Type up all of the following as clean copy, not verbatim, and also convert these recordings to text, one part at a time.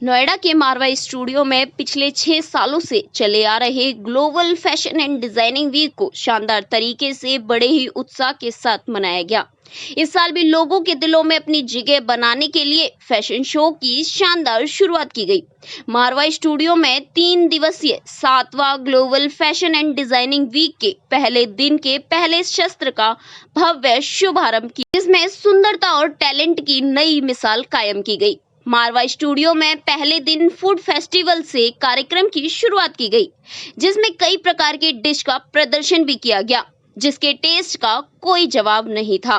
नोएडा के मारवा स्टूडियो में पिछले 6 सालों से चले आ रहे global fashion and designing week को शानदार तरीके से बड़े ही उत्साह के साथ मनाया गया। इस साल भी लोगों के दिलों में अपनी जगह बनाने के लिए फैशन शो की शानदार शुरुआत की गई। मारवा स्टूडियो में 3 दिवसीय 7वां global fashion and designing week के पहले दिन के पहले सत्र का भव्य शुभारंभ किया, जिसमें सुंदरता और टैलेंट की नई मिसाल कायम की गई। मारवा स्टूडियो में पहले दिन फूड फेस्टिवल से कार्यक्रम की शुरुआत की गई, जिसमें कई प्रकार की डिश का प्रदर्शन भी किया गया, जिसके टेस्ट का कोई जवाब नहीं था।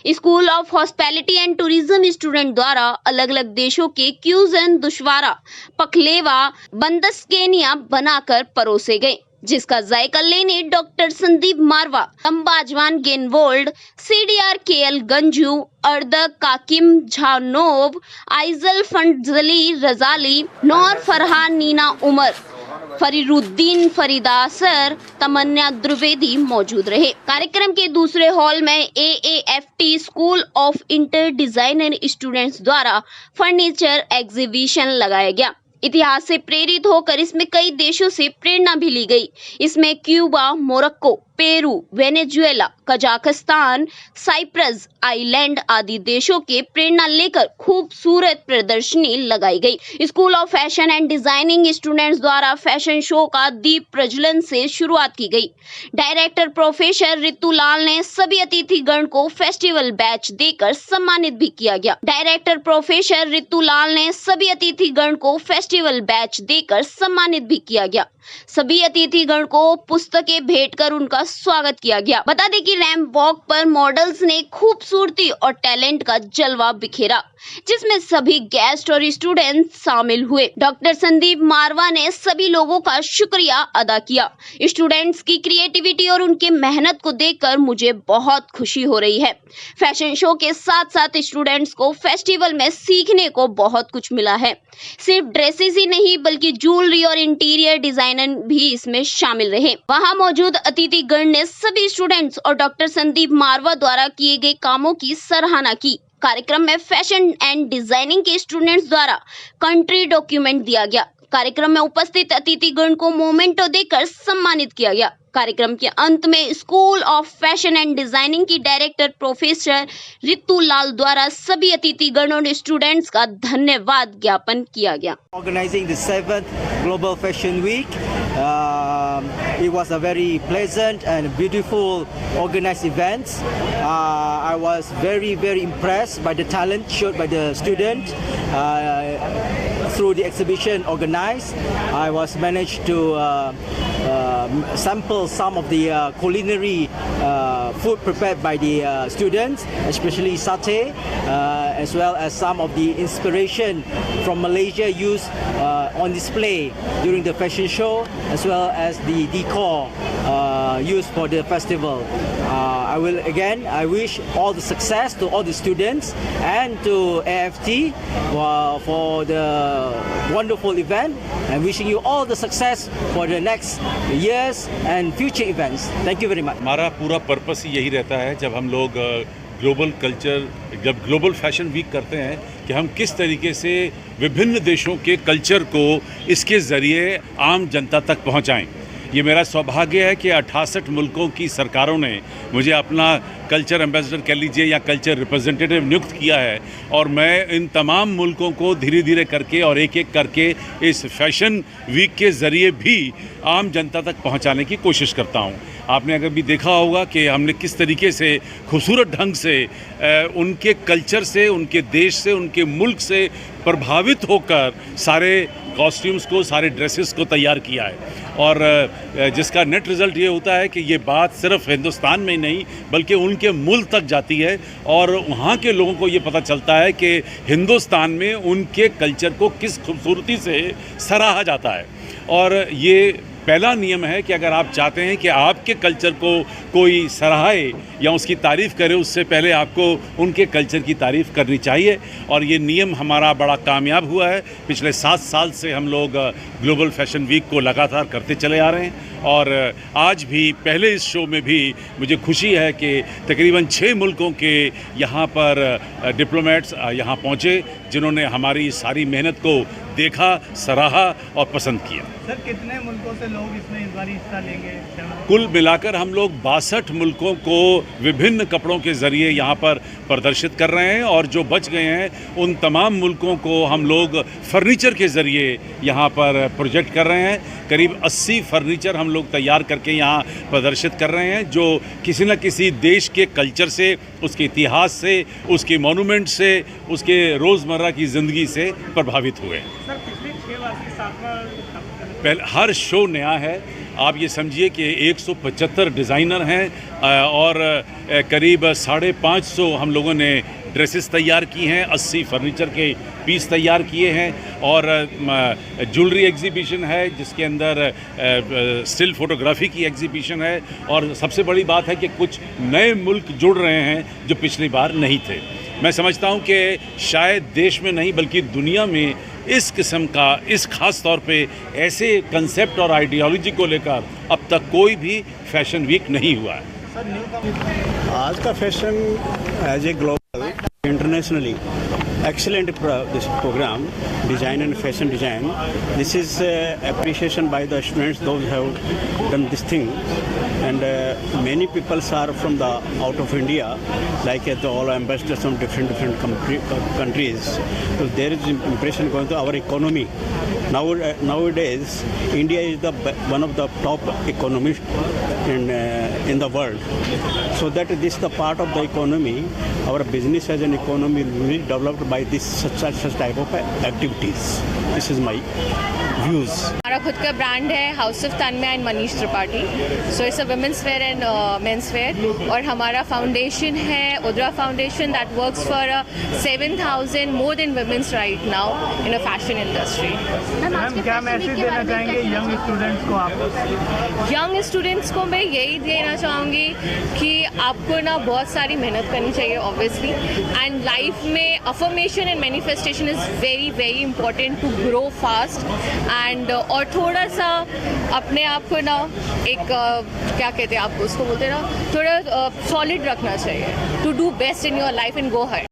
School of hospitality and tourism student द्वारा अलग अलग देशों के क्यूजन, दुश्वारा, पखलेवा, बंदस्केनिया बनाकर परोसे गए, जिसका जायका लेने डॉक्टर संदीप मारवा, अंबाजवान गेनवोल्ड, सीडीआर केएल गंजू, अर्द काकिम झानोब, आइजल फंडजली रजाली, नौर फरहान, नीना उमर, फरीरुद्दीन फरीदासर, तमन्ना द्विवेदी मौजूद रहे। कार्यक्रम के दूसरे हॉल में AFT school of inter designer students द्वारा फर्नीचर एग्जीबिशन लगाया गया। इतिहास से प्रेरित होकर इसमें कई देशों से प्रेरणा भी ली गई। इसमें Cuba, Morocco, Peru, Venezuela, Kazakhstan, Cyprus island आदि देशों के प्रेरणा लेकर खूबसूरत प्रदर्शनी लगाई गई। School of fashion and designing students द्वारा फैशन शो का दीप प्रज्वलन से शुरुआत की गई। डायरेक्टर प्रोफेसर रितुलाल ने सभी अतिथिगण को फेस्टिवल बैच देकर सम्मानित भी किया गया। डायरेक्टर प्रोफेसर रितुलाल ने सभी अतिथिगण को फेस्टिवल बैच देकर सम्मानित भी किया गया। सभी अतिथिगण को पुस्तकें भेंट कर उनका स्वागत किया गया। बता दें कि रैंप वॉक पर मॉडल्स ने खूबसूरती और टैलेंट का जलवा बिखेरा, जिसमें सभी गेस्ट और स्टूडेंट शामिल हुए। डॉक्टर संदीप मारवा ने सभी लोगों का शुक्रिया अदा किया। स्टूडेंट्स की क्रिएटिविटी और उनकी मेहनत को देखकर मुझे बहुत खुशी हो रही है। फैशन शो के साथ साथ स्टूडेंट्स को फेस्टिवल में सीखने को बहुत कुछ मिला है। सिर्फ ड्रेसेस ही नहीं बल्कि ज्वेलरी और इंटीरियर डिजाइनर भी इसमें शामिल रहे। वहां मौजूद अतिथिगण ने सभी स्टूडेंट्स और डॉक्टर संदीप मारवा द्वारा किए गए कामों की सराहना की। कार्यक्रम में फैशन एंड डिजाइनिंग के स्टूडेंट्स द्वारा कंट्री डॉक्यूमेंट दिया गया। कार्यक्रम में उपस्थित अतिथिगण को मोमेंटो देकर सम्मानित किया गया। कार्यक्रम के अंत में school of fashion and designing की डायरेक्टर प्रोफेसर रितुलाल द्वारा सभी अतिथिगण और स्टूडेंट्स का धन्यवाद ज्ञापन किया गया। Organizing the 7th Global Fashion Week, it was a very pleasant and beautiful organized event. I was very impressed by the talent showed by the students through the exhibition organized. I was managed to sample some of the culinary food prepared by the students, especially satay, as well as some of the inspiration from Malaysia used on display during the fashion show, as well as the decor used for the festival. I wish all the success to all the students and to AFT for the wonderful event, and wishing you all the success for the next years and future events. Thank you very much. हमारा पूरा purpose यही रहता है जब हम लोग जब global fashion week करते हैं कि हम किस तरीके से विभिन्न देशों के कल्चर को इसके ज़रिए आम जनता तक पहुंचाएं। ये मेरा सौभाग्य है कि 68 मुल्कों की सरकारों ने मुझे अपना कल्चर एम्बेसडर कह लीजिए या कल्चर रिप्रेजेंटेटिव नियुक्त किया है, और मैं इन तमाम मुल्कों को धीरे धीरे करके और एक एक करके इस फैशन वीक के ज़रिए भी आम जनता तक पहुंचाने की कोशिश करता हूं। आपने अगर भी देखा होगा कि हमने किस तरीके से खूबसूरत ढंग से उनके कल्चर से, उनके देश से, उनके मुल्क से प्रभावित होकर सारे कॉस्ट्यूम्स को, सारे ड्रेसेस को तैयार किया है, और जिसका नेट रिज़ल्ट ये होता है कि ये बात सिर्फ हिंदुस्तान में नहीं बल्कि उनके मुल्क तक जाती है, और वहाँ के लोगों को ये पता चलता है कि हिंदुस्तान में उनके कल्चर को किस खूबसूरती से सराहा जाता है। और ये पहला नियम है कि अगर आप चाहते हैं कि आपके कल्चर को कोई सराहे या उसकी तारीफ़ करे, उससे पहले आपको उनके कल्चर की तारीफ़ करनी चाहिए, और ये नियम हमारा बड़ा कामयाब हुआ है। पिछले 7 साल से हम लोग ग्लोबल फैशन वीक को लगातार करते चले आ रहे हैं, और आज भी पहले इस शो में भी मुझे खुशी है कि तकरीबन 6 मुल्कों के यहाँ पर डिप्लोमेट्स यहाँ पहुँचे, जिन्होंने हमारी सारी मेहनत को देखा, सराहा और पसंद किया। सर कितने मुल्कों से लोग इसमें इस बार हिस्सा लेंगे? कुल मिलाकर हम लोग 62 मुल्कों को विभिन्न कपड़ों के ज़रिए यहाँ पर प्रदर्शित कर रहे हैं, और जो बच गए हैं उन तमाम मुल्कों को हम लोग फर्नीचर के ज़रिए यहाँ पर प्रोजेक्ट कर रहे हैं। करीब 80 फर्नीचर हम लोग तैयार करके यहाँ प्रदर्शित कर रहे हैं, जो किसी न किसी देश के कल्चर से, उसके इतिहास से, उसके मोनूमेंट से, उसके रोज़मर्रा की ज़िंदगी से प्रभावित हुए। सर पिछले 6 बार की 7वां पहले हर शो नया है। आप ये समझिए कि 175 डिज़ाइनर हैं और करीब 550 हम लोगों ने ड्रेसेस तैयार की हैं, 80 फर्नीचर के पीस तैयार किए हैं, और ज्वेलरी एग्जीबिशन है जिसके अंदर स्टिल फोटोग्राफी की एग्जीबिशन है, और सबसे बड़ी बात है कि कुछ नए मुल्क जुड़ रहे हैं जो पिछली बार नहीं थे। मैं समझता हूं कि शायद देश में नहीं बल्कि दुनिया में इस किस्म का, इस ख़ास तौर पे ऐसे कंसेप्ट और आइडियोलॉजी को लेकर अब तक कोई भी फैशन वीक नहीं हुआ है। आज का fashion as a global internationally excellent this program, design and fashion design. This is appreciation by the students, those who have done this thing, and many people are from the out of India, like the all ambassadors from different countries. So there is impression going to our economy. Nowadays, India is the one of the top economies in the world. So that this is the part of the economy. Our business as an economy will be developed by this such type of activities. This is my views. हमारा खुद का brand है house of Tanmay and Manish Tripathi, so it's a women's wear and men's wear, और हमारा foundation है Udra foundation that works for 7,000 more than women's right now in a fashion industry. Ma'am क्या message देना चाहेंगे यंग स्टूडेंट्स को आप? यंग स्टूडेंट्स को मैं यही देना चाहूँगी कि आपको ना बहुत सारी मेहनत करनी चाहिए ऑब्वियसली, एंड लाइफ में affirmation and manifestation is very very important to grow fast, and और थोड़ा सा अपने आप को ना एक क्या कहते हैं आप उसको बोलते हैं ना, थोड़ा सॉलिड रखना चाहिए to do best in your life and go higher.